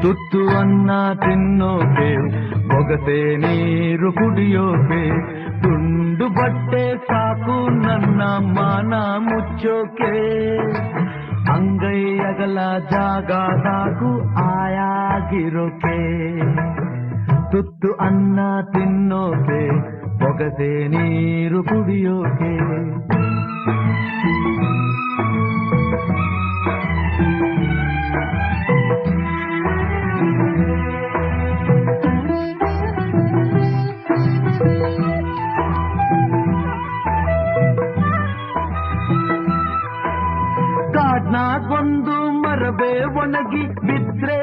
ತುತ್ತು ಅನ್ನ ತಿನ್ನೋಕೆ ಬೊಗಸೆ ನೀರು ಕುಡಿಯೋಕೆ ತುಂಡು ಬಟ್ಟೆ ಸಾಕು ನನ್ನ ಮಾನ ಮುಚ್ಚೋಕೆ ಅಂಗೈ ಅಗಲ ಜಾಗ ಸಾಕು ಆಯಾಗಿರೋಕೆ ತುತ್ತು ಅನ್ನ ತಿನ್ನೋಕೆ ಬೊಗಸೆ ನೀರು ಕುಡಿಯೋಕೆ ಕಾಡ್ನಾಗೊಂದು ಮರವೇ ಒಣಗಿ ಬಿದ್ರೆ